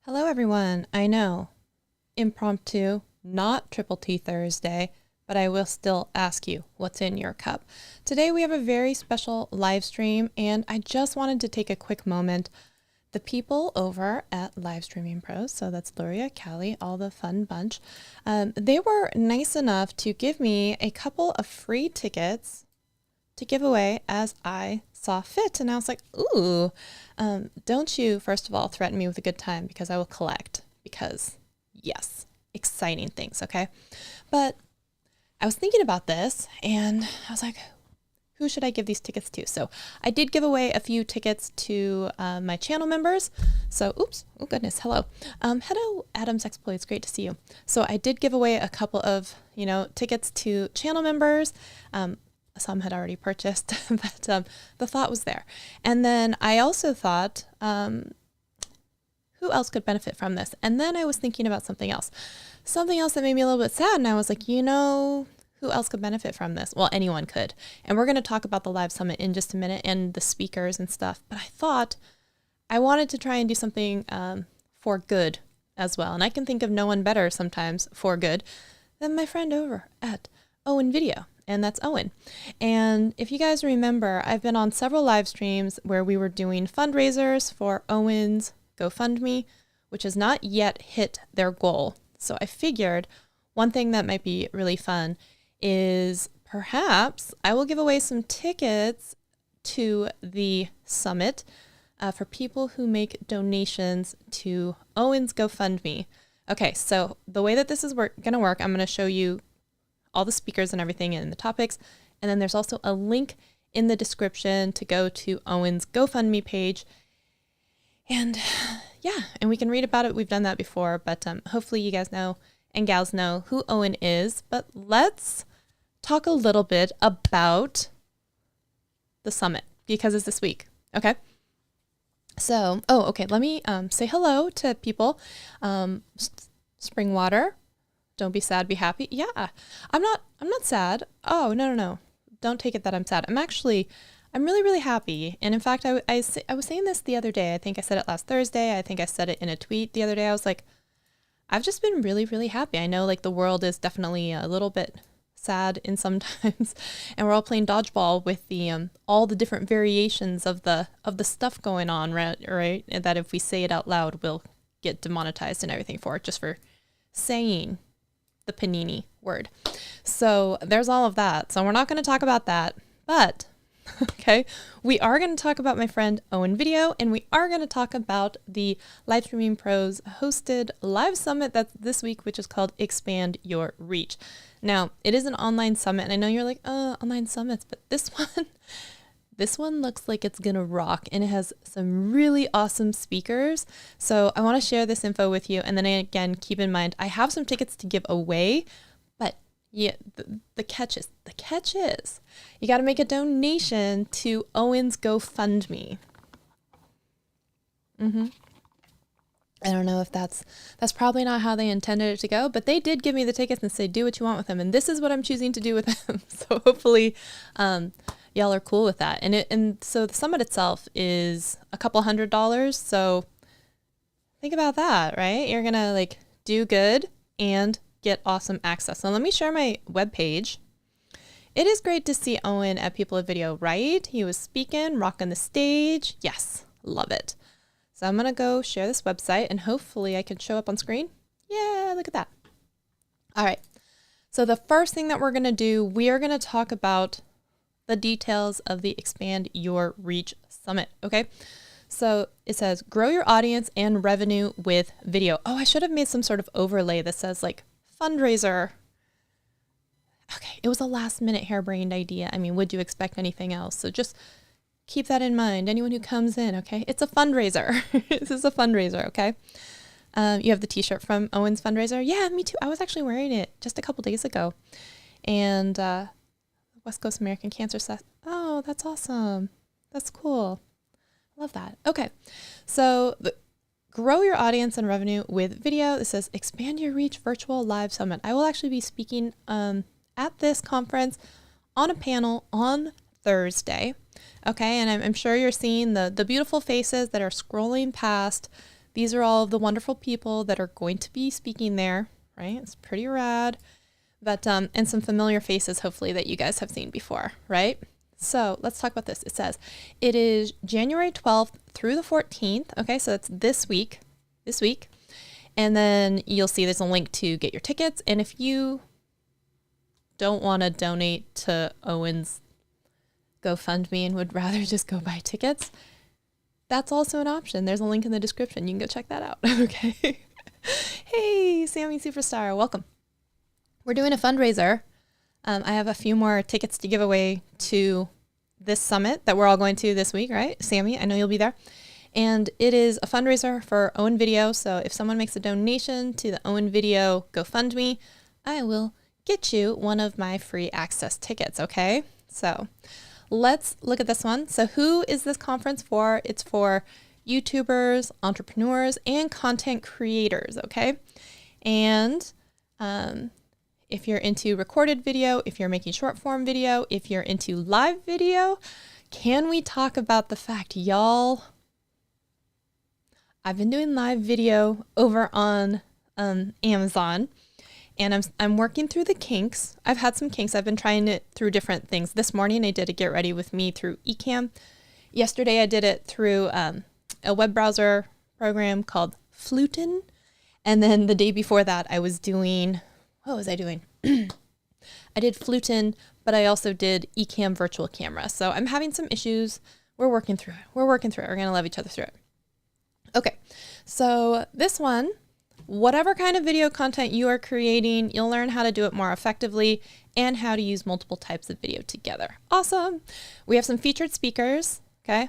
Hello, everyone. I know, impromptu, not Triple T Thursday, but I will still ask you what's in your cup. Today we have a very special live stream, and I just wanted to take a quick moment. The people over at Live Streaming Pros, so that's Luria, Callie, all the fun bunch, they were nice enough to give me a couple of free tickets to give away as I saw fit. And I was like, ooh, don't you, first of all, threaten me with a good time, because I will collect, because yes, exciting things. Okay. But I was thinking about this and I was like, who should I give these tickets to? So I did give away a few tickets to my channel members. So, oops, oh goodness, hello. Hello, Adam's Exploits, great to see you. So I did give away a couple of, tickets to channel members. Some had already purchased, but the thought was there. And then I also thought, who else could benefit from this? And then I was thinking about something else that made me a little bit sad. And I was like, who else could benefit from this? Well, anyone could. And we're going to talk about the live summit in just a minute and the speakers and stuff. But I thought I wanted to try and do something for good as well. And I can think of no one better sometimes for good than my friend over at Owen Video. And that's Owen. And if you guys remember, I've been on several live streams where we were doing fundraisers for Owen's GoFundMe, which has not yet hit their goal. So I figured one thing that might be really fun is perhaps I will give away some tickets to the summit for people who make donations to Owen's GoFundMe. Okay, so the way that this is going to work, I'm going to show you all the speakers and everything and the topics. And then there's also a link in the description to go to Owen's GoFundMe page. And yeah, and we can read about it. We've done that before, but hopefully you guys know and gals know who Owen is. But let's talk a little bit about the summit because it's this week. Okay. So, okay. Let me say hello to people. Springwater. Don't be sad, be happy. Yeah, I'm not sad. Oh, no. Don't take it that I'm sad. I'm really, really happy. And in fact, I was saying this the other day. I think I said it last Thursday. I think I said it in a tweet the other day. I was like, I've just been really, really happy. I know like the world is definitely a little bit sad in sometimes, and we're all playing dodgeball with the all the different variations of the stuff going on, right? And that if we say it out loud, we'll get demonetized and everything for it, just for saying the panini word. So there's all of that. So we're not going to talk about that, but okay, we are going to talk about my friend Owen Video, and we are going to talk about the Live Streaming Pros hosted live summit that's this week, which is called Expand Your Reach. Now, it is an online summit, and I know you're like, online summits, but this one looks like it's going to rock, and it has some really awesome speakers. So I want to share this info with you. And then again, keep in mind, I have some tickets to give away, but yeah, the catch is you got to make a donation to Owen's GoFundMe. I don't know if that's probably not how they intended it to go, but they did give me the tickets and say, do what you want with them. And this is what I'm choosing to do with them. So hopefully, y'all are cool with that. And so the summit itself is a couple $100. So think about that, right? You're going to like do good and get awesome access. So let me share my webpage. It is great to see Owen at People of Video, right? He was speaking, rocking the stage. Yes, love it. So I'm going to go share this website and hopefully I can show up on screen. Yeah, look at that. All right. So the first thing that we're going to do, we are going to talk about the details of the Expand Your Reach Summit. Okay. So it says, grow your audience and revenue with video. Oh, I should have made some sort of overlay that says like fundraiser. Okay. It was a last minute harebrained idea. I mean, would you expect anything else? So just keep that in mind. Anyone who comes in, okay? It's a fundraiser. This is a fundraiser, okay? You have the t-shirt from Owen's fundraiser. Yeah, me too. I was actually wearing it just a couple days ago. And West Coast American Cancer Society. Oh, that's awesome. That's cool. Love that. Okay. So grow your audience and revenue with video. This says Expand Your Reach Virtual Live Summit. I will actually be speaking at this conference on a panel on Thursday. Okay, and I'm sure you're seeing the beautiful faces that are scrolling past These are all of the wonderful people that are going to be speaking there, right? It's pretty rad. But, and some familiar faces, hopefully, that you guys have seen before, right? So let's talk about this. It says it is January 12th through the 14th. Okay, so it's this week. And then you'll see there's a link to get your tickets. And if you don't want to donate to Owen's GoFundMe and would rather just go buy tickets, that's also an option. There's a link in the description. You can go check that out. Okay. Hey, Sammy Superstar, welcome. We're doing a fundraiser. I have a few more tickets to give away to this summit that we're all going to this week, right? Sammy, I know you'll be there. And it is a fundraiser for Owen Video. So if someone makes a donation to the Owen Video GoFundMe, I will get you one of my free access tickets, okay? So let's look at this one. So who is this conference for? It's for YouTubers, entrepreneurs, and content creators, okay? And if you're into recorded video, if you're making short form video, if you're into live video, can we talk about the fact, y'all, I've been doing live video over on Amazon, and I'm working through the kinks. I've had some kinks. I've been trying it through different things. This morning I did a Get Ready With Me through Ecamm. Yesterday I did it through a web browser program called Flutin. And then the day before that I was doing, what was I doing? I did Flutin, but I also did Ecamm virtual camera. So I'm having some issues. We're working through it. We're going to love each other through it. Okay, so this one, whatever kind of video content you are creating, you'll learn how to do it more effectively and how to use multiple types of video together. Awesome. We have some featured speakers, okay?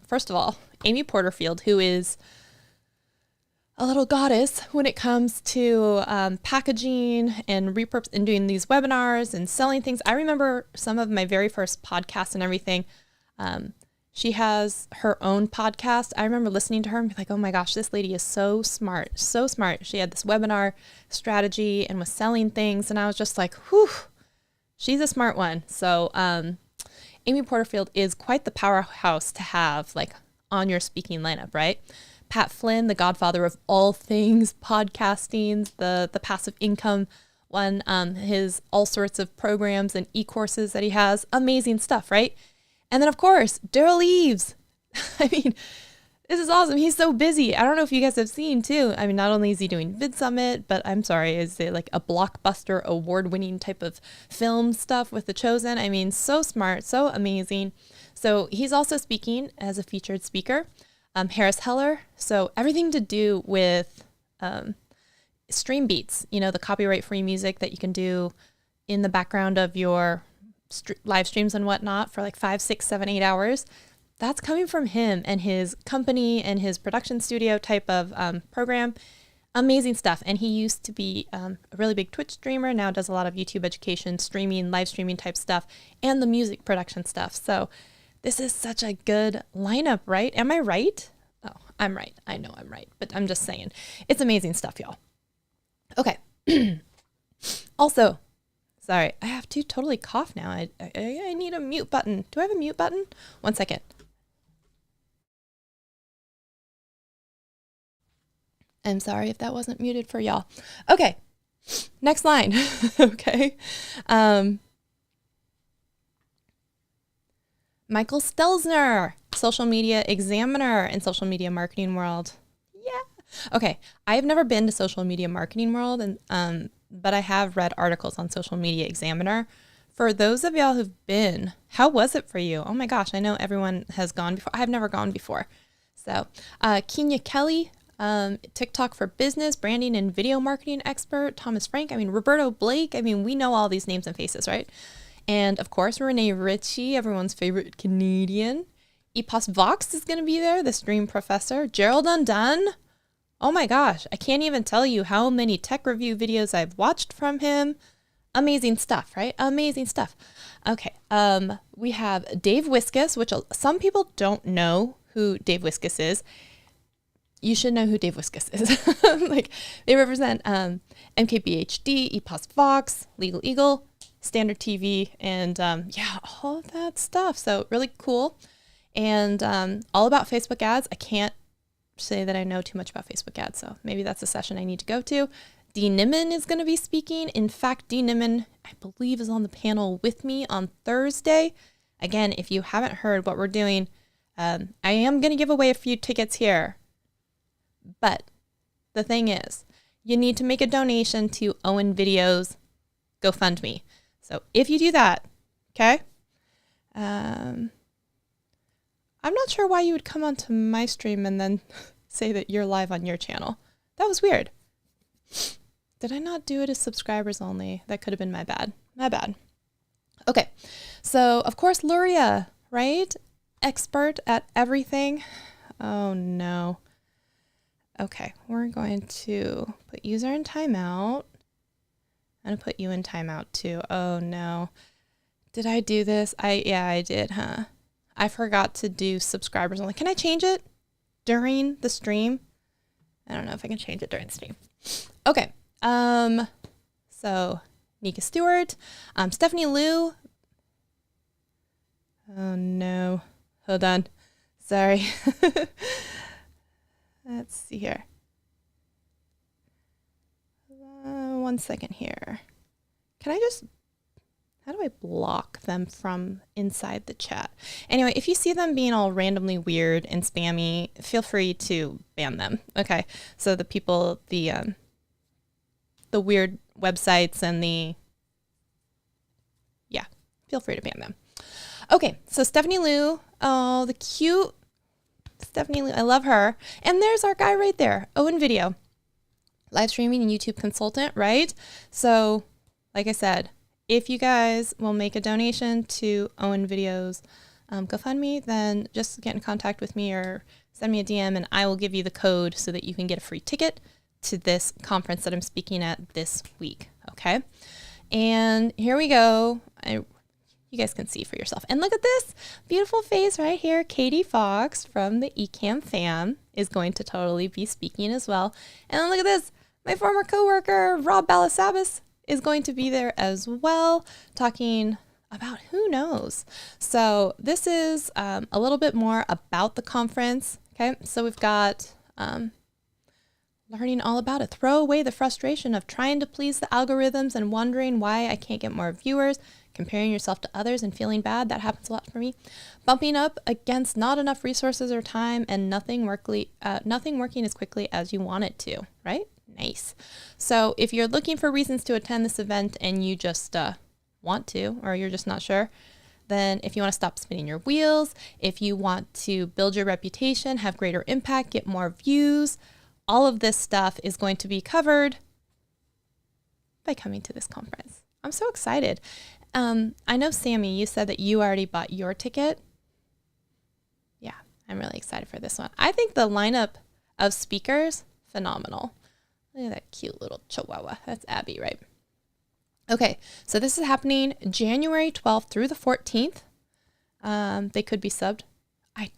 First of all, Amy Porterfield, who is a little goddess when it comes to packaging and repurpose and doing these webinars and selling things. I remember some of my very first podcasts and everything. She has her own podcast. I remember listening to her and be like, oh my gosh, this lady is so smart, so smart. She had this webinar strategy and was selling things. And I was just like, whew, she's a smart one. So Amy Porterfield is quite the powerhouse to have like on your speaking lineup, right? Pat Flynn, the godfather of all things podcasting, the passive income one, his all sorts of programs and e-courses that he has, amazing stuff, right? And then of course, Daryl Eves. I mean, this is awesome. He's so busy. I don't know if you guys have seen too. I mean, not only is he doing Vid Summit, but I'm sorry, is it like a blockbuster award-winning type of film stuff with The Chosen? I mean, so smart, so amazing. So he's also speaking as a featured speaker. Harris Heller. So everything to do with stream beats, you know, the copyright-free music that you can do in the background of your live streams and whatnot for like 5, 6, 7, 8 hours. That's coming from him and his company and his production studio type of program. Amazing stuff. And he used to be a really big Twitch streamer, now does a lot of YouTube education, streaming, live streaming type stuff, and the music production stuff. So this is such a good lineup, right? Am I right? Oh, I'm right. I know I'm right, but I'm just saying. It's amazing stuff, y'all. Okay. Also, sorry, I have to totally cough now. I need a mute button. Do I have a mute button? 1 second. I'm sorry if that wasn't muted for y'all. Okay, next line. Okay. Michael Stelzner, social media examiner in social media marketing world. Yeah. Okay. I've never been to social media marketing world, and but I have read articles on Social Media Examiner. For those of y'all who've been, how was it for you? Oh my gosh, I know everyone has gone before. I've never gone before. So, Kenya Kelly, TikTok for business, branding and video marketing expert. Thomas Frank. I mean, Roberto Blake. I mean, we know all these names and faces, right? And of course, Renee Ritchie, everyone's favorite Canadian. Epos Vox is going to be there, the stream professor. GERALD Undone. Oh my gosh, I can't even tell you how many tech review videos I've watched from him. Amazing stuff, right? Amazing stuff. Okay, we have Dave Wiskus, which some people don't know who Dave Wiskus is. You should know who Dave Wiskus is. Like, they represent MKBHD, Epos Vox, Legal Eagle, Standard TV, and yeah, all of that stuff. So really cool. And all about Facebook ads. I can't say that I know too much about Facebook ads, so maybe that's a session I need to go to. Dee Nimmin is going to be speaking. In fact, Dee Nimmin, I believe, is on the panel with me on Thursday. Again, if you haven't heard what we're doing, I am going to give away a few tickets here. But the thing is, you need to make a donation to Owen Video's GoFundMe. So if you do that, okay, I'm not sure why you would come onto my stream and then say that you're live on your channel. That was weird. Did I not do it as subscribers only? That could have been my bad. My bad. Okay. So, of course, Luria, right? Expert at everything. Oh, no. Okay. We're going to put user in timeout. I'm going to put you in timeout, too. Oh, no. Did I do this? Yeah, I did, huh? I forgot to do subscribers only. Can I change it during the stream? I don't know if I can change it during the stream. Okay. So Nika Stewart, Stephanie Liu. Oh no. Hold on. Sorry. Let's see here. 1 second here. Can I just, how do I block them from inside the chat? Anyway, if you see them being all randomly weird and spammy, feel free to ban them. Okay. So the people, the weird websites and feel free to ban them. Okay. So Stephanie Liu, oh, the cute Stephanie Liu. I love her. And there's our guy right there. Owen Video, live streaming and YouTube consultant, right? So like I said, if you guys will make a donation to Owen Video's GoFundMe, then just get in contact with me or send me a DM and I will give you the code so that you can get a free ticket to this conference that I'm speaking at this week. Okay. And here we go. You guys can see for yourself. And look at this beautiful face right here. Katie Fox from the Ecamm fam is going to totally be speaking as well. And then look at this. My former coworker, Rob Balasabas, is going to be there as well, talking about who knows. So this is a little bit more about the conference. Okay, so we've got learning all about it. Throw away the frustration of trying to please the algorithms and wondering why I can't get more viewers, comparing yourself to others and feeling bad. That happens a lot for me. Bumping up against not enough resources or time and nothing working as quickly as you want it to, right? Nice. So if you're looking for reasons to attend this event and you just want to, or you're just not sure, then if you want to stop spinning your wheels, if you want to build your reputation, have greater impact, get more views, all of this stuff is going to be covered by coming to this conference. I'm so excited. I know, Sammy, you said that you already bought your ticket. Yeah, I'm really excited for this one. I think the lineup of speakers, phenomenal. Look at that cute little chihuahua. That's Abby, right? Okay, so this is happening January 12th through the 14th. They could be subbed. I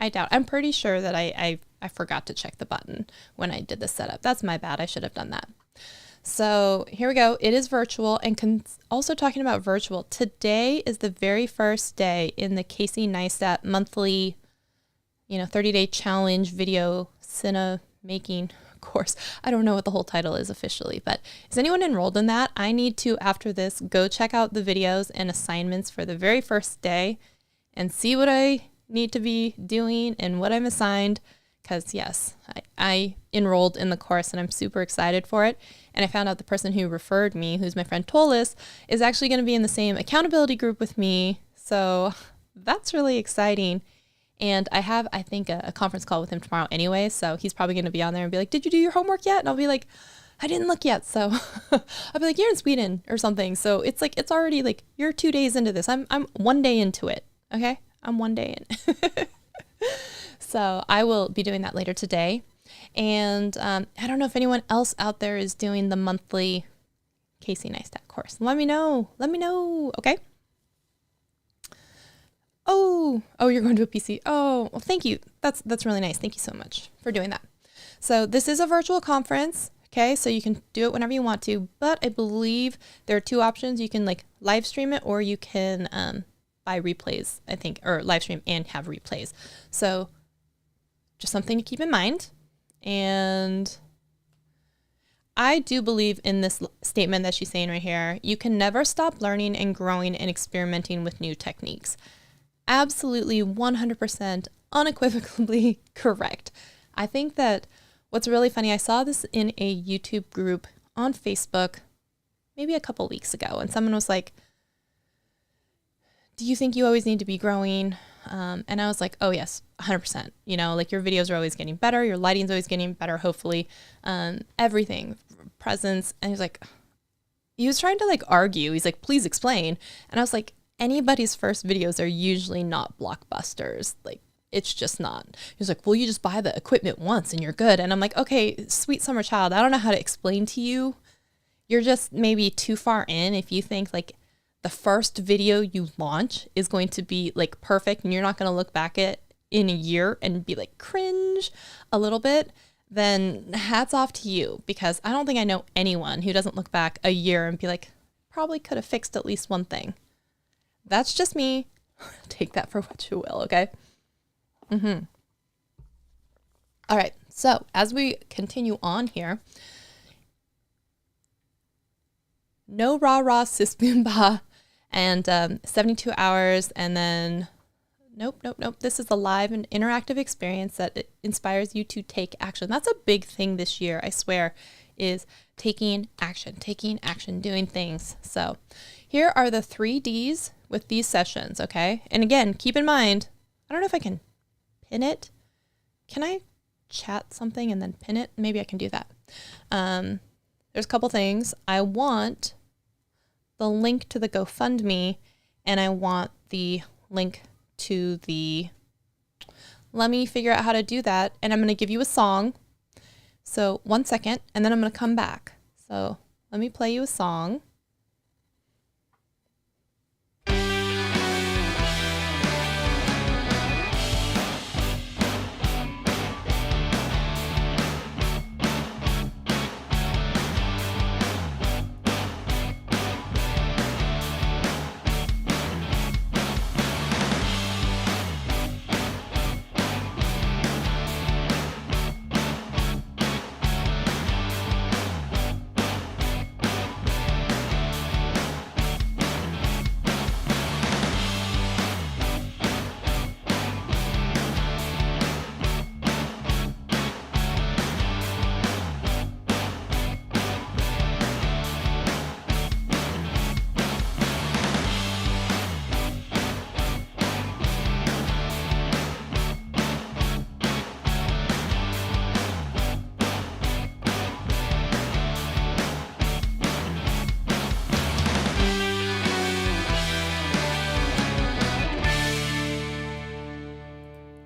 doubt. I'm pretty sure that I forgot to check the button when I did the setup. That's my bad. I should have done that. So here we go. It is virtual, and also talking about virtual. Today is the very first day in the Casey Neistat monthly, 30-day challenge video cine making course. I don't know what the whole title is officially, but is anyone enrolled in that? I need to, after this, go check out the videos and assignments for the very first day and see what I need to be doing and what I'm assigned. Because yes, I enrolled in the course and I'm super excited for it. And I found out the person who referred me, who's my friend Tolis, is actually going to be in the same accountability group with me. So that's really exciting. And I have, I think, a conference call with him tomorrow anyway. So he's probably going to be on there and be like, did you do your homework yet? And I'll be like, I didn't look yet. So I'll be like, you're in Sweden or something. So it's like, it's already like, you're 2 days into this. I'm 1 day into it. Okay. I'm 1 day in. So I will be doing that later today. And I don't know if anyone else out there is doing the monthly Casey Neistat course. Let me know. Okay. Oh, you're going to a PC. Oh, well, thank you. That's really nice. Thank you so much for doing that. So this is a virtual conference. Okay. So you can do it whenever you want to, but I believe there are 2 options. You can like live stream it, or you can buy replays, I think, or live stream and have replays. So just something to keep in mind. And I do believe in this statement that she's saying right here. You can never stop learning and growing and experimenting with new techniques. Absolutely 100% unequivocally correct. I think that what's really funny, I saw this in a YouTube group on Facebook maybe a couple weeks ago, and someone was like, do you think you always need to be growing? And I was like, oh yes, 100%. You know, like your videos are always getting better. Your lighting's always getting better, hopefully. Everything, presence. And he was trying to like argue. He's like, please explain. And I was like, anybody's first videos are usually not blockbusters. Like, it's just not. He was like, well, you just buy the equipment once and you're good. And I'm like, okay, sweet summer child, I don't know how to explain to you. You're just maybe too far in if you think like the first video you launch is going to be like perfect and you're not going to look back at in a year and be like cringe a little bit, then hats off to you, because I don't think I know anyone who doesn't look back a year and be like, probably could have fixed at least one thing. That's just me. Take that for what you will, okay? All right, so as we continue on here, no rah-rah sis boom bah, and 72 hours, and then nope. This is a live and interactive experience that inspires you to take action. That's a big thing this year, I swear, is taking action, doing things. So here are the 3 Ds with these sessions, okay? And again, keep in mind, I don't know if I can pin it. Can I chat something and then pin it? Maybe I can do that. There's a couple things. I want the link to the GoFundMe, and I want the link to the, let me figure out how to do that. And I'm going to give you a song. So 1 second, and then I'm going to come back. So let me play you a song.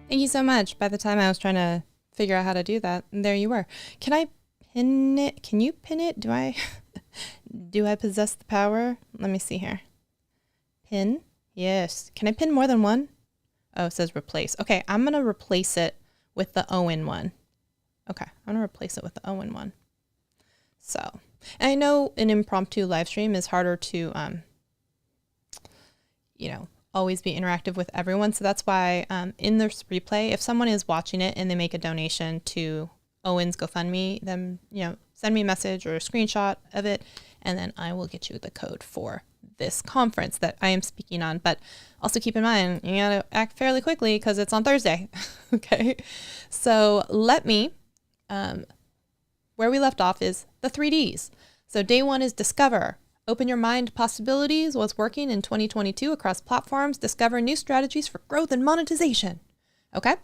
Thank you so much. By the time I was trying to figure out how to do that, there you were. Can I pin it? Can you pin it? Do I possess the power? Let me see here. Pin? Yes. Can I pin more than one? Oh, it says replace. Okay, I'm going to replace it with the Owen one. Okay, I'm going to replace it with the Owen one. So, and I know an impromptu live stream is harder to, always be interactive with everyone. So that's why in this replay, if someone is watching it and they make a donation to Owen's GoFundMe, then, send me a message or a screenshot of it, and then I will get you the code for this conference that I am speaking on. But also keep in mind, you gotta act fairly quickly because it's on Thursday. Okay. So let me, where we left off is the 3 Ds. So day 1 is discover. Open your mind to possibilities, what's working in 2022 across platforms, discover new strategies for growth and monetization. Okay.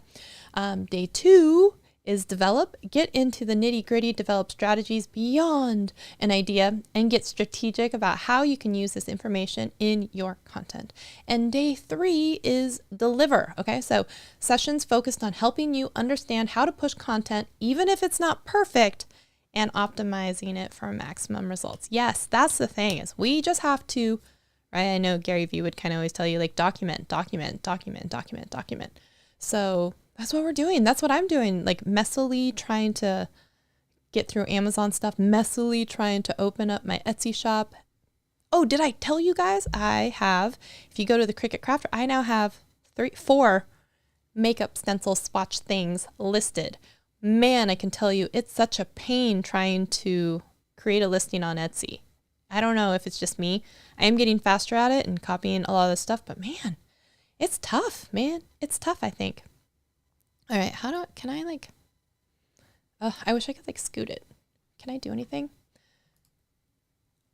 Day 2 is develop, get into the nitty gritty, develop strategies beyond an idea, and get strategic about how you can use this information in your content. And day 3 is deliver. Okay. So sessions focused on helping you understand how to push content, even if it's not perfect, and optimizing it for maximum results. Yes, that's the thing, is we just have to, right? I know Gary Vee would kind of always tell you, like, document. So that's what we're doing. That's what I'm doing, like messily trying to get through Amazon stuff, messily trying to open up my Etsy shop. Oh, did I tell you guys I have, if you go to the Cricut Crafter, I now have 4 makeup stencil swatch things listed. Man, I can tell you, it's such a pain trying to create a listing on Etsy. I don't know if it's just me. I am getting faster at it and copying a lot of this stuff, but man, it's tough, man. It's tough, I think. All right, can I like, I wish I could like scoot it. Can I do anything?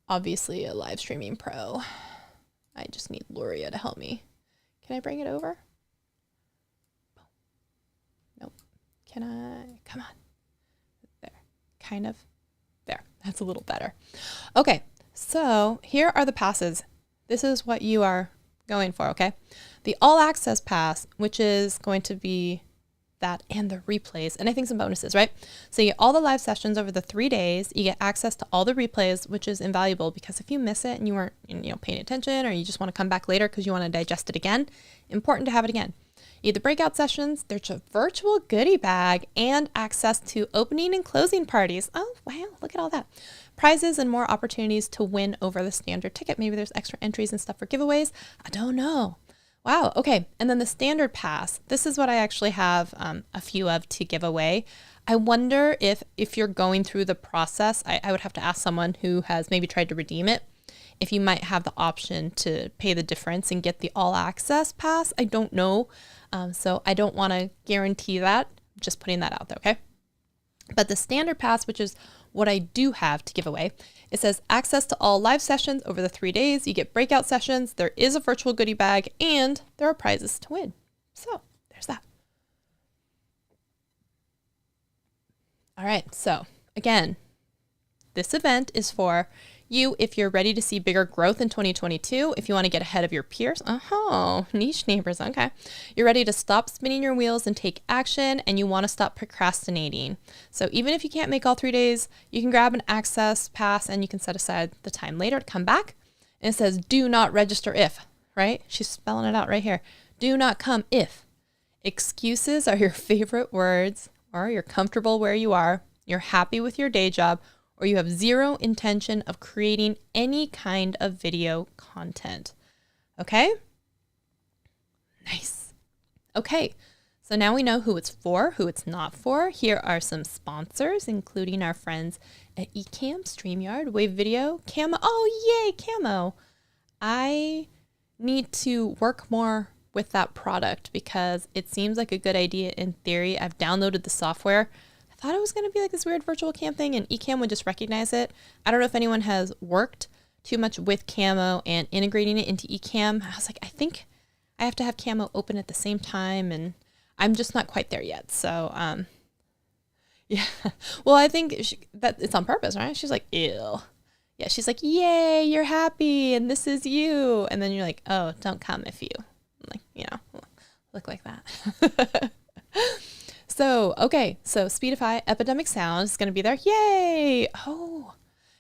Obviously a live streaming pro. I just need Luria to help me. Can I bring it over? Nope. Can I? Come on. There. Kind of. There. That's a little better. Okay. So here are the passes. This is what you are going for, okay? The all access pass, which is going to be that and the replays, and I think some bonuses, right? So you get all the live sessions over the 3 days. You get access to all the replays, which is invaluable because if you miss it and you weren't, paying attention, or you just want to come back later because you want to digest it again, important to have it again. You get the breakout sessions, there's a virtual goodie bag, and access to opening and closing parties. Oh, wow, look at all that. Prizes and more opportunities to win over the standard ticket. Maybe there's extra entries and stuff for giveaways. I don't know. Wow. Okay. And then the standard pass, this is what I actually have a few of to give away. I wonder if you're going through the process, I would have to ask someone who has maybe tried to redeem it, if you might have the option to pay the difference and get the all access pass. I don't know. So I don't want to guarantee that. Just putting that out there. Okay. But the standard pass, which is what I do have to give away, it says access to all live sessions over the 3 days. You get breakout sessions. There is a virtual goodie bag, and there are prizes to win. So there's that. All right. So again, this event is for you if you're ready to see bigger growth in 2022, if you want to get ahead of your peers. Niche neighbors. Okay. You're ready to stop spinning your wheels and take action, and you want to stop procrastinating. So even if you can't make all 3 days, you can grab an access pass and you can set aside the time later to come back. And it says, do not register if, right? She's spelling it out right here. Do not come if excuses are your favorite words, or you're comfortable where you are, you're happy with your day job, or you have zero intention of creating any kind of video content. Okay? Nice. Okay, so now we know who it's for, who it's not for. Here are some sponsors, including our friends at Ecamm, StreamYard, Wave Video, Camo. Oh, yay, Camo. I need to work more with that product because it seems like a good idea in theory. I've downloaded the software. Thought it was going to be like this weird virtual cam thing and Ecamm would just recognize it. I don't know if anyone has worked too much with Camo and integrating it into Ecamm. I was like, I think I have to have Camo open at the same time, and I'm just not quite there yet. So, yeah. Well, I think that it's on purpose, right? She's like, ew. Yeah, she's like, yay, you're happy, and this is you. And then you're like, oh, don't come if you, look like that. So, okay, so Speedify Epidemic Sound is going to be there. Yay! Oh,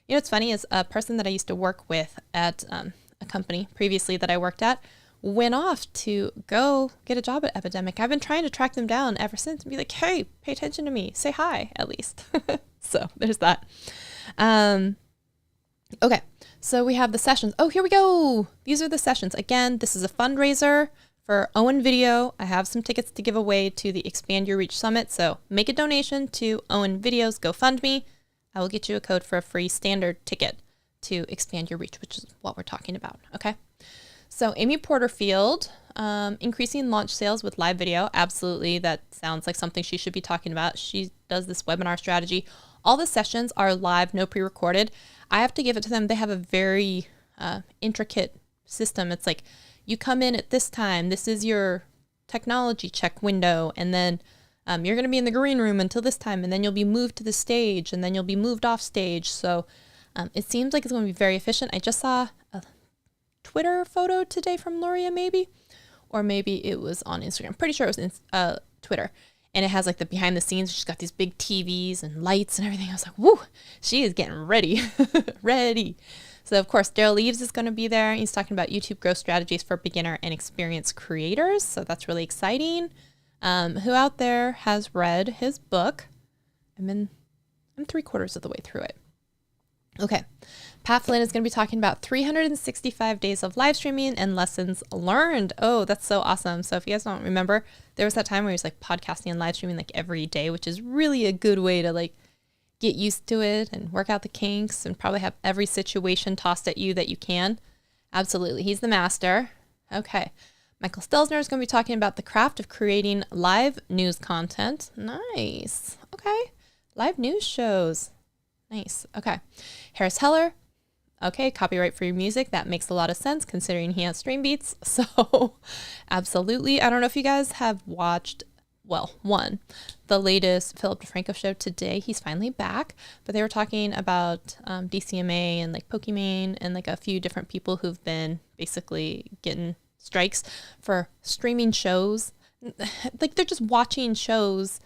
what's funny is a person that I used to work with at a company previously that I worked at went off to go get a job at Epidemic. I've been trying to track them down ever since and be like, hey, pay attention to me. Say hi, at least. So there's that. Okay, so we have the sessions. Oh, here we go. These are the sessions. Again, this is a fundraiser for Owen Video. I have some tickets to give away to the Expand Your Reach Summit. So make a donation to Owen Video's GoFundMe. I will get you a code for a free standard ticket to Expand Your Reach, which is what we're talking about. Okay. So Amy Porterfield, increasing launch sales with live video. Absolutely. That sounds like something she should be talking about. She does this webinar strategy. All the sessions are live, no pre-recorded. I have to give it to them. They have a very intricate system. It's like, you come in at this time, this is your technology check window, and then you're going to be in the green room until this time, and then you'll be moved to the stage, and then you'll be moved off stage. So it seems like it's going to be very efficient. I just saw a Twitter photo today from Luria, maybe, or maybe it was on Instagram. Pretty sure it was in Twitter. And it has like the behind the scenes. She's got these big TVs and lights and everything. I was like, woo, she is getting ready, ready. So, of course, GERALD is going to be there. He's talking about YouTube growth strategies for beginner and experienced creators. So that's really exciting. Who out there has read his book? I'm 3/4 of the way through it. Okay. Pat Flynn is going to be talking about 365 days of live streaming and lessons learned. Oh, that's so awesome. So if you guys don't remember, there was that time where he was like podcasting and live streaming like every day, which is really a good way to like get used to it and work out the kinks and probably have every situation tossed at you that you can. Absolutely. He's the master. Okay. Michael Stelzner is going to be talking about the craft of creating live news content. Nice. Okay. Live news shows. Nice. Okay. Harris Heller. Okay. Copyright free music. That makes a lot of sense considering he has stream beats. So absolutely. I don't know if you guys have watched, well, the latest Philip DeFranco show today. He's finally back, but they were talking about DCMA and like Pokimane and like a few different people who've been basically getting strikes for streaming shows. Like they're just watching shows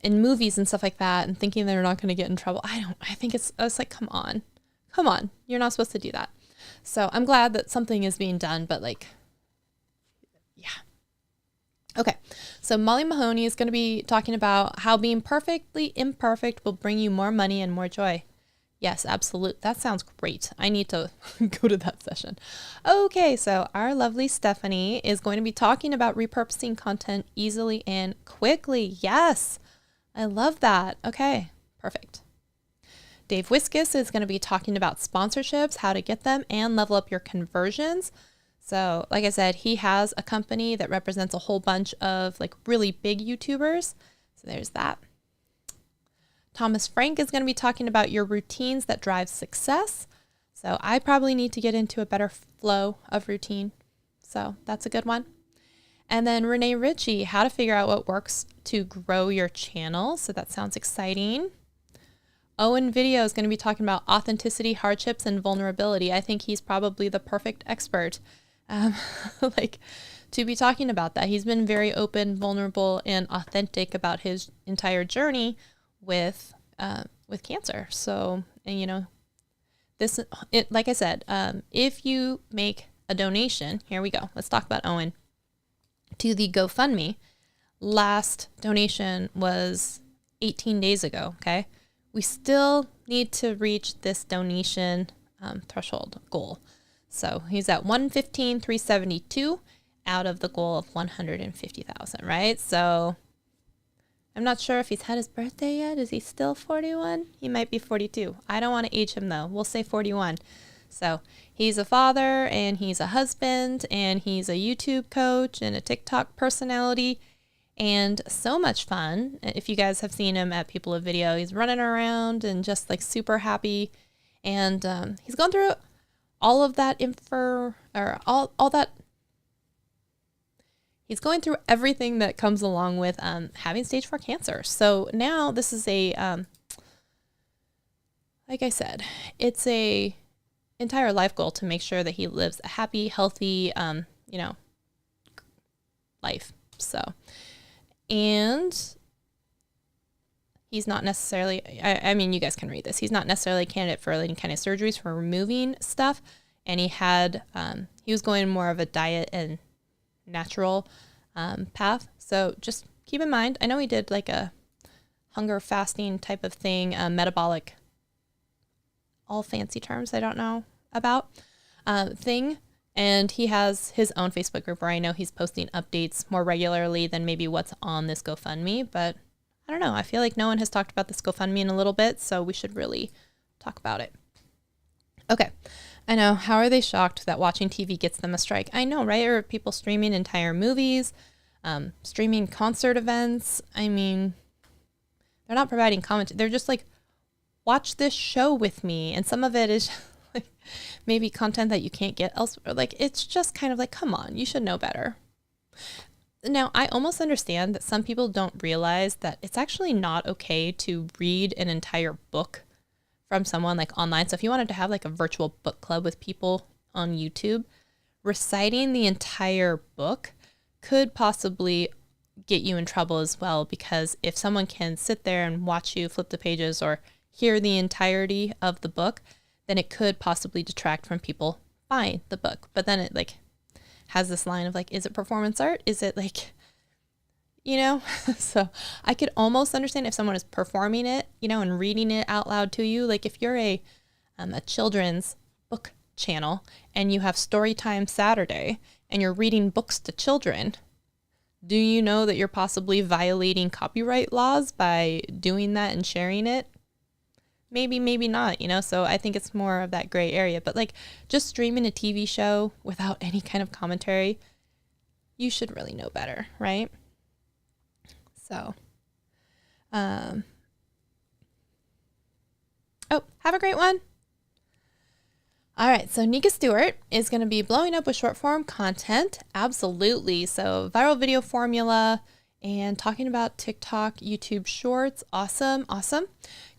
and movies and stuff like that and thinking they're not going to get in trouble. I think it's like, come on, you're not supposed to do that. So I'm glad that something is being done, but like, yeah. Okay. So Molly Mahoney is going to be talking about how being perfectly imperfect will bring you more money and more joy. Yes, absolutely. That sounds great. I need to go to that session. Okay, so our lovely Stephanie is going to be talking about repurposing content easily and quickly. Yes, I love that. Okay, perfect. Dave Wiskus is going to be talking about sponsorships, how to get them, and level up your conversions. So like I said, he has a company that represents a whole bunch of like really big YouTubers. So there's that. Thomas Frank is going to be talking about your routines that drive success. So I probably need to get into a better flow of routine. So that's a good one. And then Renee Ritchie, how to figure out what works to grow your channel. So that sounds exciting. Owen Video is going to be talking about authenticity, hardships, and vulnerability. I think he's probably the perfect expert like to be talking about that. He's been very open, vulnerable, and authentic about his entire journey with cancer. So, and you know, like I said, if you make a donation, here we go. Let's talk about Owen, to the GoFundMe. Last donation was 18 days ago. Okay. We still need to reach this donation threshold goal. So he's at 115,372 out of the goal of 150,000, right? So I'm not sure if he's had his birthday yet. Is he still 41? He might be 42. I don't want to age him though. We'll say 41. So he's a father and he's a husband and he's a YouTube coach and a TikTok personality and so much fun. If you guys have seen him at People of Video, he's running around and just like super happy. And he's gone through all of that all that. He's going through everything that comes along with having stage 4 cancer. So now this is a, like I said, it's a entire life goal to make sure that he lives a happy, healthy, life. So, and he's not necessarily, I mean, you guys can read this. He's not necessarily a candidate for any kind of surgeries for removing stuff. And he was going more of a diet and natural path. So just keep in mind, I know he did like a hunger fasting type of thing, metabolic, all fancy terms I don't know about, thing. And he has his own Facebook group where I know he's posting updates more regularly than maybe what's on this GoFundMe. But I don't know. I feel like no one has talked about this GoFundMe in a little bit, so we should really talk about it. Okay. I know. How are they shocked that watching TV gets them a strike? I know, right? Or people streaming entire movies, streaming concert events. I mean, they're not providing comment. They're just like, watch this show with me. And some of it is like maybe content that you can't get elsewhere. Like, it's just kind of like, come on, you should know better. Now, I almost understand that some people don't realize that it's actually not okay to read an entire book from someone like online. So if you wanted to have like a virtual book club with people on YouTube, reciting the entire book could possibly get you in trouble as well, because if someone can sit there and watch you flip the pages or hear the entirety of the book, then it could possibly detract from people buying the book. But then it like has this line of like, is it performance art? Is it like, so I could almost understand if someone is performing it, and reading it out loud to you. Like if you're a a children's book channel and you have Storytime Saturday and you're reading books to children, do you know that you're possibly violating copyright laws by doing that and sharing it? Maybe, maybe not, you know? So I think it's more of that gray area. But like just streaming a TV show without any kind of commentary, you should really know better, right? So, oh, have a great one. All right, so Nika Stewart is going to be blowing up with short form content. Absolutely. So viral video formula and talking about TikTok, YouTube shorts. Awesome, awesome.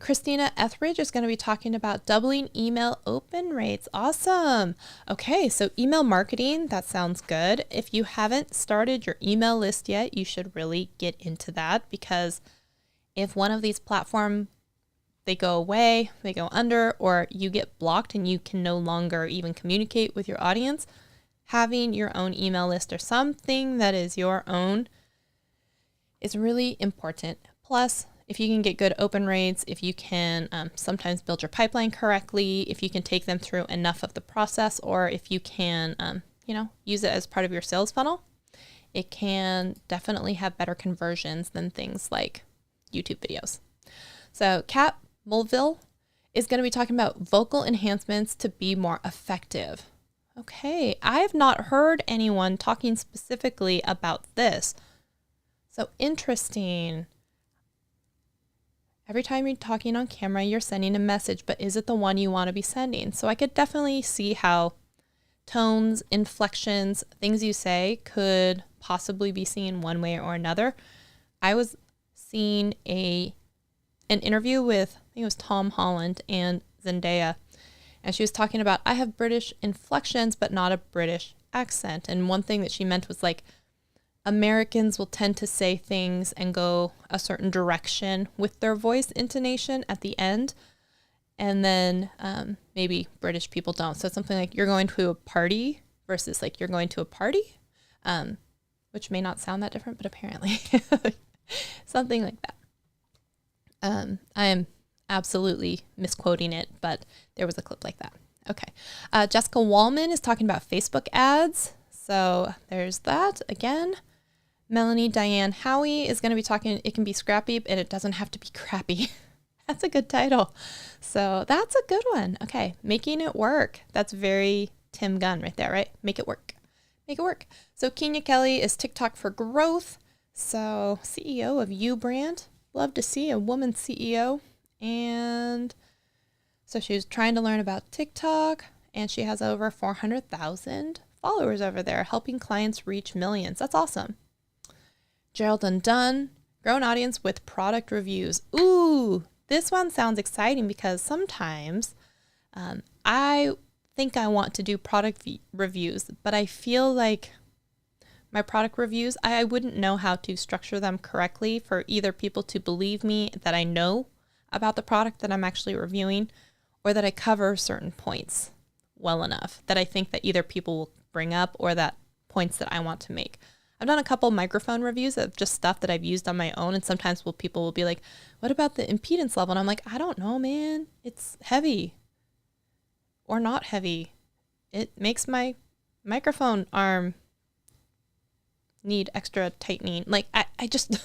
CHRISTINA ETHRIDGE is going to be talking about doubling email open rates. Awesome. Okay, so email marketing, that sounds good. If you haven't started your email list yet, you should really get into that, because if one of these platforms, they go away, they go under, or you get blocked and you can no longer even communicate with your audience, having your own email list or something that is your own is really important. Plus, if you can get good open rates, if you can sometimes build your pipeline correctly, if you can take them through enough of the process, or if you can, use it as part of your sales funnel, it can definitely have better conversions than things like YouTube videos. So Kat MULIVHILL is going to be talking about vocal enhancements to be more effective. Okay, I have not heard anyone talking specifically about this. So interesting. Every time you're talking on camera, you're sending a message, but is it the one you want to be sending? So I could definitely see how tones, inflections, things you say could possibly be seen one way or another. I was seeing an interview with, I think it was Tom Holland and Zendaya, and she was talking about, I have British inflections, but not a British accent. And one thing that she meant was like, Americans will tend to say things and go a certain direction with their voice intonation at the end. And then maybe British people don't. So it's something like you're going to a party versus like you're going to a party, which may not sound that different, but apparently something like that. I am absolutely misquoting it, but there was a clip like that. Okay. Jessica Wallman is talking about Facebook ads. So there's that again. Melanie Diane Howie is going to be talking, it can be scrappy, and it doesn't have to be crappy. That's a good title. So that's a good one. Okay. Making it work. That's very Tim Gunn right there, right? Make it work. Make it work. So Kenya Kelly is TikTok for growth. So CEO of Ubrand. Love to see a woman CEO. And so she was trying to learn about TikTok, and she has over 400,000 followers over there, helping clients reach millions. That's awesome. GERALD UNDONE, grow an audience with product reviews. Ooh, this one sounds exciting because sometimes I think I want to do product reviews, but I feel like my product reviews, I wouldn't know how to structure them correctly for either people to believe me that I know about the product that I'm actually reviewing, or that I cover certain points well enough that I think that either people will bring up or that points that I want to make. I've done a couple microphone reviews of just stuff that I've used on my own, and sometimes people will be like, what about the impedance level? And I'm like, I don't know, man. It's heavy or not heavy. It makes my microphone arm need extra tightening. Like I just,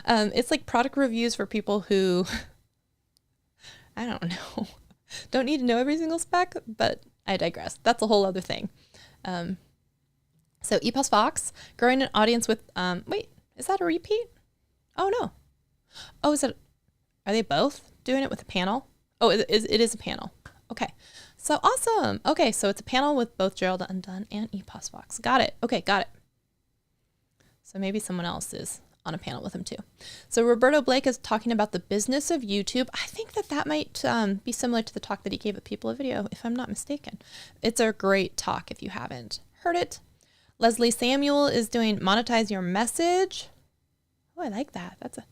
it's like product reviews for people who, I don't know, don't need to know every single spec, but I digress. That's a whole other thing. So EPOS Fox, growing an audience with, wait, is that a repeat? Oh, no. Oh, are they both doing it with a panel? Oh, it is a panel. Okay. So awesome. Okay. So it's a panel with both GERALD UNDONE and EPOS Fox. Got it. Okay. Got it. So maybe someone else is on a panel with him too. So Roberto Blake is talking about the business of YouTube. I think that might be similar to the talk that he gave at People of Video, if I'm not mistaken. It's a great talk if you haven't heard it. Leslie Samuel is doing Monetize Your Message. Oh, I like that. That's a,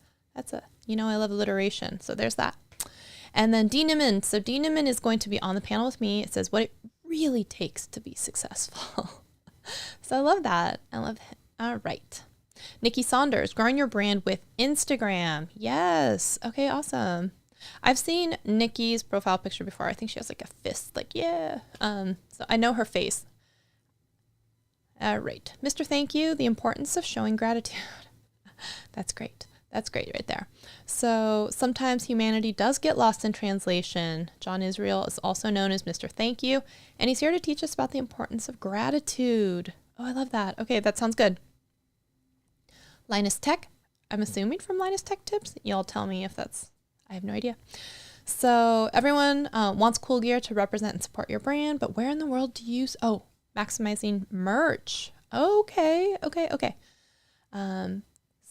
I love alliteration. So there's that. And then Dee Nimmin. So Dee Nimmin is going to be on the panel with me. It says what it really takes to be successful. So I love that. I love it. All right. Nikki Saunders, growing your brand with Instagram. Yes. Okay, awesome. I've seen Nikki's profile picture before. I think she has like a fist, like, yeah. So I know her face. All right. Mr. Thank You, the importance of showing gratitude. That's great. That's great right there. So sometimes humanity does get lost in translation. John Israel is also known as Mr. Thank You, and he's here to teach us about the importance of gratitude. Oh, I love that. Okay, that sounds good. Linus Tech. I'm assuming from Linus Tech Tips. Y'all tell me if that's, I have no idea. So everyone wants cool gear to represent and support your brand, but where in the world do you, maximizing merch. Okay.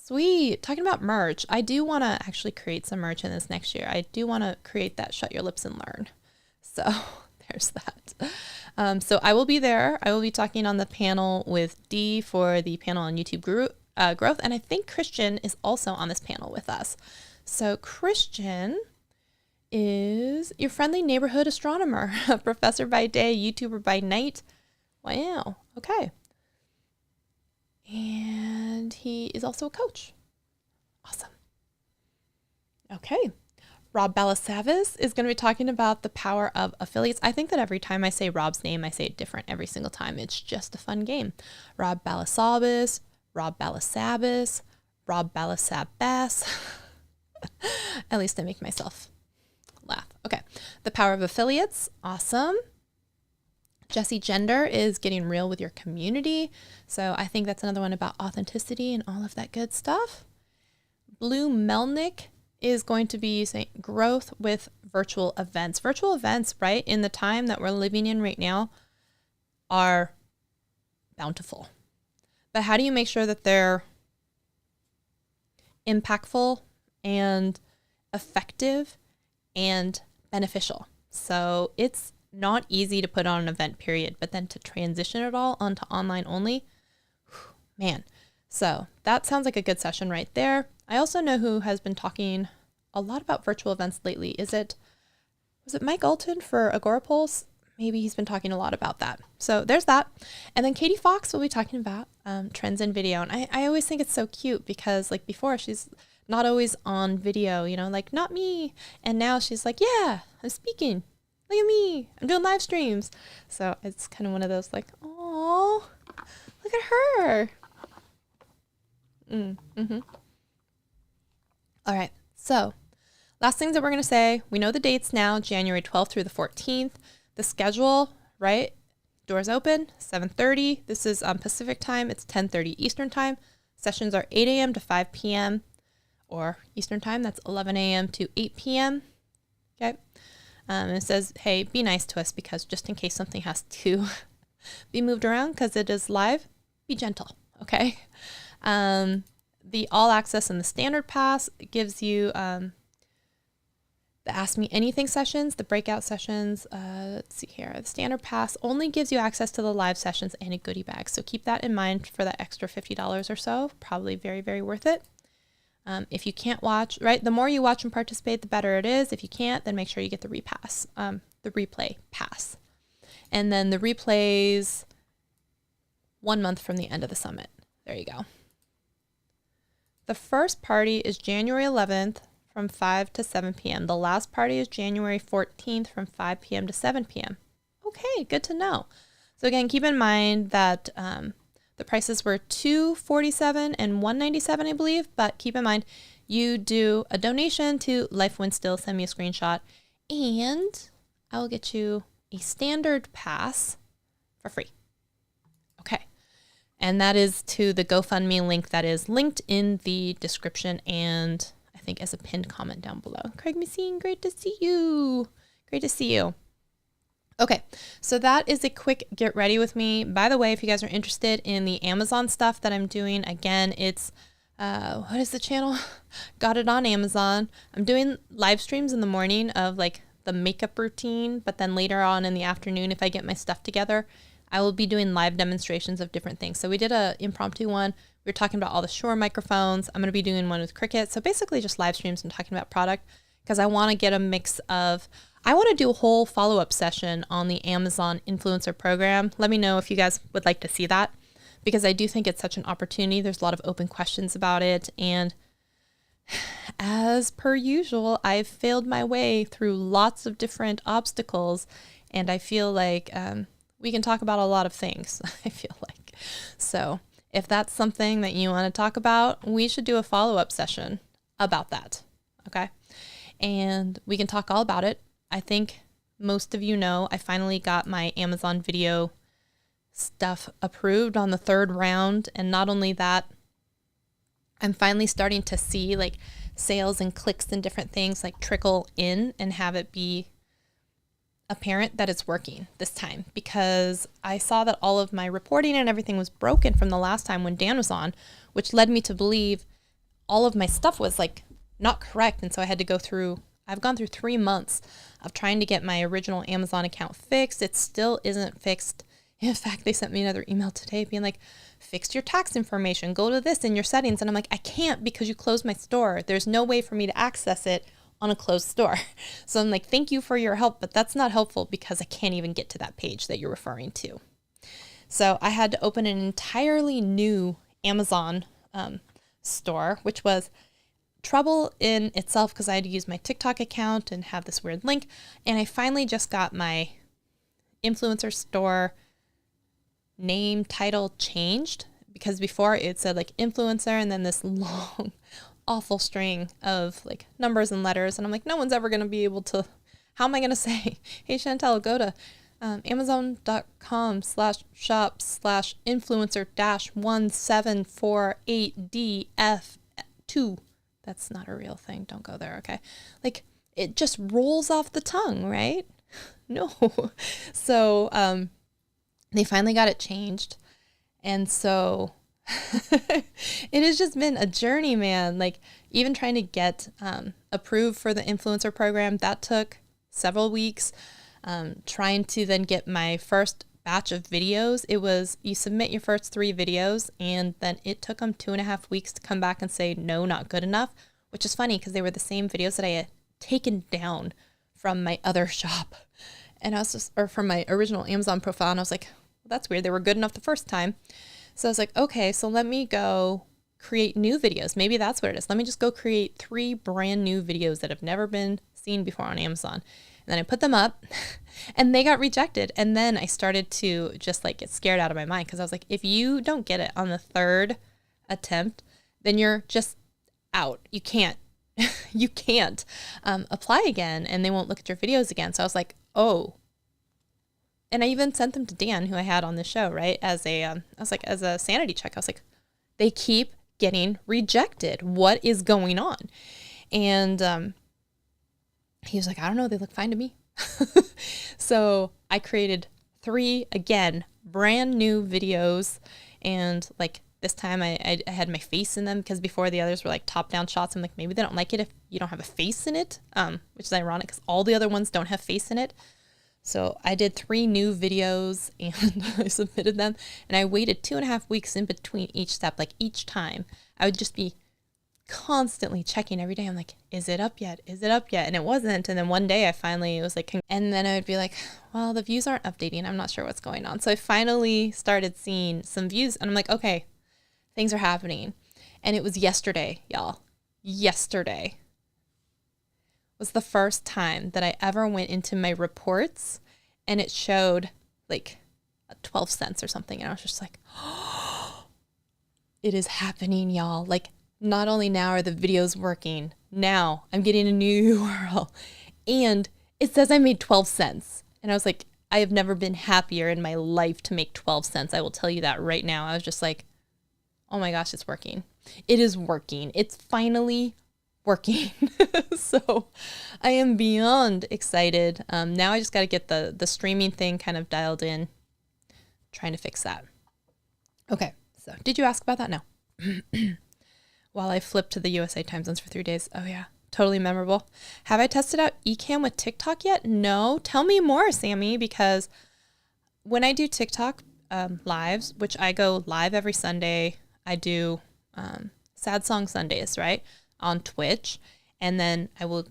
Sweet. Talking about merch, I do want to actually create some merch in this next year. I do want to create that Shut Your Lips and Learn. So there's that. So I will be there. I will be talking on the panel with Dee for the panel on YouTube growth. And I think Christian is also on this panel with us. So Christian is your friendly neighborhood astronomer, a professor by day, YouTuber by night. Wow. Okay. And he is also a coach. Awesome. Okay. Rob Balasavis is going to be talking about the power of affiliates. I think that every time I say Rob's name, I say it different every single time. It's just a fun game. Rob Balasabas, Rob Balasabas, Rob Balasabas. At least I make myself laugh. Okay. The power of affiliates. Awesome. Jesse Gender is getting real with your community. So I think that's another one about authenticity and all of that good stuff. Blue Melnick is going to be saying growth with virtual events. Virtual events, right, in the time that we're living in right now are bountiful. But how do you make sure that they're impactful and effective and beneficial? So it's not easy to put on an event, period, but then to transition it all onto online only, man. So that sounds like a good session right there. I also know who has been talking a lot about virtual events lately. Was it Mike Alton for Agorapulse? Maybe he's been talking a lot about that. So there's that. And then Katie Fox will be talking about trends in video. And I always think it's so cute because like before she's not always on video, like not me. And now she's like, yeah, I'm speaking. Look at me. I'm doing live streams. So it's kind of one of those like, oh, look at her. All right. So last things that we're going to say, we know the dates now, January 12th through the 14th. The schedule, right? Doors open, 7:30. This is Pacific time. It's 10:30 Eastern time. Sessions are 8 a.m. to 5 p.m. or Eastern time. That's 11 a.m. to 8 p.m. Okay. And it says, hey, be nice to us because just in case something has to be moved around because it is live, be gentle, okay? The all access and the standard pass gives you the Ask Me Anything sessions, the breakout sessions. Let's see here. The standard pass only gives you access to the live sessions and a goodie bag. So keep that in mind for that extra $50 or so. Probably very, very worth it. If you can't watch, right, the more you watch and participate, the better it is. If you can't, then make sure you get the replay pass. And then the replays 1 month from the end of the summit. There you go. The first party is January 11th from 5 to 7 p.m. The last party is January 14th from 5 p.m. to 7 p.m. Okay, good to know. So again, keep in mind that the prices were $247 and $197, I believe, but keep in mind you do a donation to Life When Still, send me a screenshot, and I will get you a standard pass for free. Okay. And that is to the GoFundMe link that is linked in the description and I think as a pinned comment down below. Craig Messine, great to see you. Great to see you. Okay, so that is a quick get ready with me. By the way, if you guys are interested in the Amazon stuff that I'm doing, again, it's, what is the channel? Got it on Amazon. I'm doing live streams in the morning of like the makeup routine, but then later on in the afternoon, if I get my stuff together, I will be doing live demonstrations of different things. So we did an impromptu one. We were talking about all the Shure microphones. I'm going to be doing one with Cricut. So basically just live streams and talking about product because I want to get a mix of, I want to do a whole follow-up session on the Amazon influencer program. Let me know if you guys would like to see that because I do think it's such an opportunity. There's a lot of open questions about it. And as per usual, I've failed my way through lots of different obstacles, and I feel like we can talk about a lot of things, I feel like. So if that's something that you want to talk about, we should do a follow-up session about that, okay? And we can talk all about it. I think most of you know I finally got my Amazon video stuff approved on the 3rd round, and not only that, I'm finally starting to see like sales and clicks and different things like trickle in and have it be apparent that it's working this time, because I saw that all of my reporting and everything was broken from the last time when Dan was on, which led me to believe all of my stuff was like not correct. And so I had to go through, I've gone through 3 months of trying to get my original Amazon account fixed. It still isn't fixed. In fact, they sent me another email today being like, fix your tax information, go to this in your settings. And I'm like, I can't because you closed my store. There's no way for me to access it on a closed store. So I'm like, thank you for your help, but that's not helpful because I can't even get to that page that you're referring to. So I had to open an entirely new Amazon store, which was trouble in itself because I had to use my TikTok account and have this weird link. And I finally just got my influencer store name title changed, because before it said like influencer and then this long awful string of like numbers and letters, and I'm like, no one's ever going to be able to, how am I going to say, hey Chantel, go to amazon.com/shop/influencer-1748DF2. That's not a real thing. Don't go there. Okay. Like it just rolls off the tongue, right? No. So, they finally got it changed. And so it has just been a journey, man. Like even trying to get approved for the influencer program, that took several weeks. Trying to then get my first batch of videos. It was, you submit your first 3 videos and then it took them 2.5 weeks to come back and say, no, not good enough, which is funny because they were the same videos that I had taken down from my other shop. And I was just, or from my original Amazon profile. And I was like, well, that's weird. They were good enough the first time. So I was like, okay, so let me go create new videos. Maybe that's what it is. Let me just go create 3 brand new videos that have never been seen before on Amazon. And then I put them up and they got rejected. And then I started to just like get scared out of my mind, because I was like, if you don't get it on the 3rd attempt, then you're just out. You can't, you can't apply again, and they won't look at your videos again. So I was like, oh. And I even sent them to Dan, who I had on the show, right? As a, I was like, as a sanity check, I was like, they keep getting rejected. What is going on? And he was like, I don't know. They look fine to me. So I created 3, again, brand new videos. And like this time I had my face in them, because before the others were like top down shots. I'm like, maybe they don't like it if you don't have a face in it, which is ironic because all the other ones don't have face in it. So I did 3 new videos and I submitted them, and I waited 2.5 weeks in between each step. Like each time I would just be constantly checking every day. I'm like, is it up yet? Is it up yet? And it wasn't. And then one day I finally was like, and then I would be like, well, the views aren't updating. I'm not sure what's going on. So I finally started seeing some views, and I'm like, okay, things are happening. And it was yesterday, y'all. Yesterday was the first time that I ever went into my reports and it showed like 12 cents or something. And I was just like, oh, it is happening, y'all. Like, not only now are the videos working, now I'm getting a new URL and it says I made 12 cents. And I was like, I have never been happier in my life to make 12 cents. I will tell you that right now. I was just like, oh my gosh, it's working. It is working. It's finally working. So I am beyond excited. Now I just got to get the streaming thing kind of dialed in, trying to fix that. Okay. So did you ask about that? No. While I flipped to the USA time zones for 3 days. Oh yeah. Totally memorable. Have I tested out Ecamm with TikTok yet? No. Tell me more, Sammy, because when I do TikTok lives, which I go live every Sunday, I do Sad Song Sundays, right? On Twitch. And then I will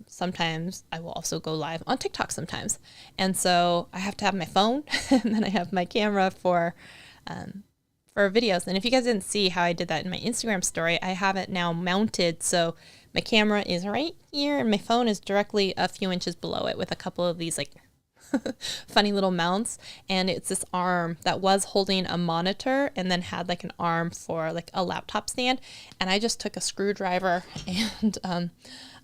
also go live on TikTok sometimes. And so I have to have my phone and then I have my camera for for videos. And if you guys didn't see how I did that in my Instagram story, I have it now mounted. So my camera is right here and my phone is directly a few inches below it with a couple of these like funny little mounts. And it's this arm that was holding a monitor and then had like an arm for like a laptop stand. And I just took a screwdriver and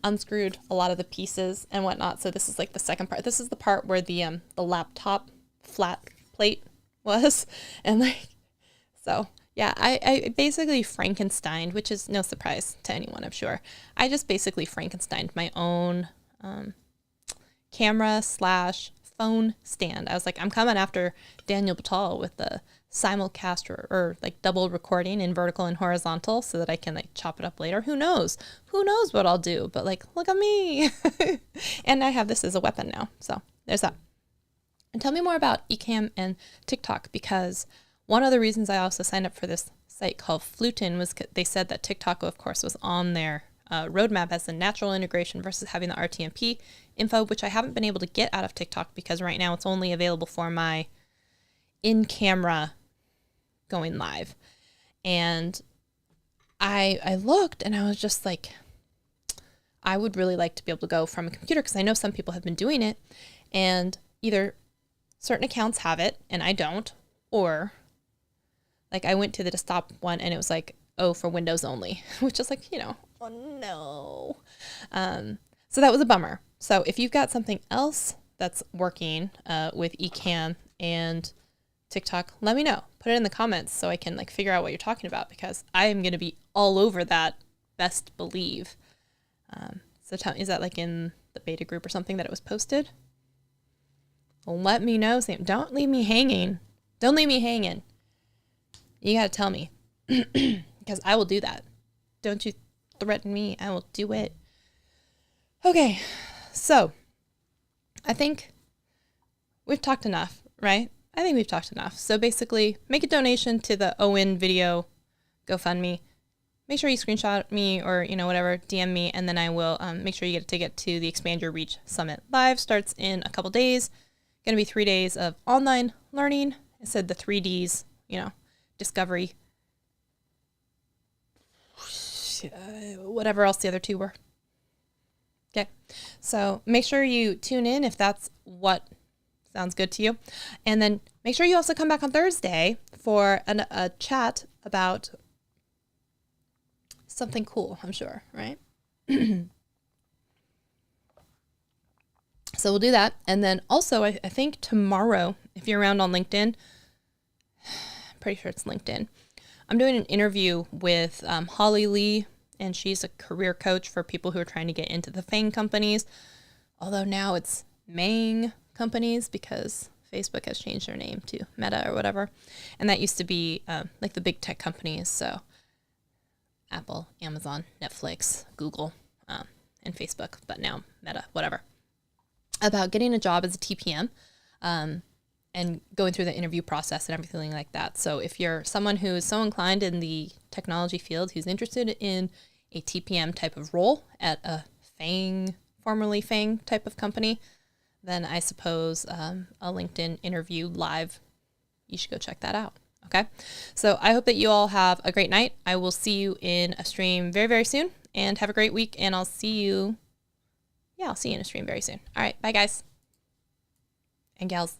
unscrewed a lot of the pieces and whatnot. So this is like the second part. This is the part where the laptop flat plate was. And like, so yeah, I basically Frankensteined, which is no surprise to anyone, I'm sure. I just basically Frankensteined my own camera / phone stand. I was like, I'm coming after Daniel Batal with the simulcast or like double recording in vertical and horizontal so that I can like chop it up later. Who knows what I'll do, but like, look at me. And I have this as a weapon now. So there's that. And tell me more about Ecamm and TikTok, because one of the reasons I also signed up for this site called Flutin was they said that TikTok, of course, was on their roadmap as a natural integration versus having the RTMP info, which I haven't been able to get out of TikTok because right now it's only available for my in-camera going live. And I looked and I was just like, I would really like to be able to go from a computer because I know some people have been doing it and either certain accounts have it and I don't, or like I went to the desktop one and it was like, oh, for Windows only, which is like, oh no. So that was a bummer. So if you've got something else that's working with Ecamm and TikTok, let me know. Put it in the comments so I can like figure out what you're talking about, because I am going to be all over that, best believe. So tell me, is that like in the beta group or something that it was posted? Let me know, Sam. Don't leave me hanging. Don't leave me hanging. You got to tell me because I will do that. Don't you threaten me. I will do it. Okay. So I think we've talked enough, right? I think we've talked enough. So basically make a donation to the Owen video GoFundMe. Make sure you screenshot me or, whatever, DM me, and then I will make sure you get a ticket to the Expand Your Reach Summit Live. Starts in a couple days. Going to be 3 days of online learning. I said the 3 Ds, discovery, whatever else the other two were. Okay. So make sure you tune in if that's what sounds good to you. And then make sure you also come back on Thursday for a chat about something cool, I'm sure, right? So we'll do that. And then also, I think tomorrow, if you're around on LinkedIn, I'm pretty sure it's LinkedIn, I'm doing an interview with Holly Lee, and she's a career coach for people who are trying to get into the FANG companies. Although now it's MANG companies because Facebook has changed their name to Meta or whatever. And that used to be like the big tech companies. So Apple, Amazon, Netflix, Google, and Facebook, but now Meta, whatever. About getting a job as a TPM and going through the interview process and everything like that. So if you're someone who is so inclined in the technology field, who's interested in a TPM type of role at a FANG, formerly FANG type of company, then I suppose a LinkedIn interview live, you should go check that out. Okay. So I hope that you all have a great night. I will see you in a stream very, very soon, and have a great week. And I'll see you in a stream very soon. All right. Bye, guys and gals.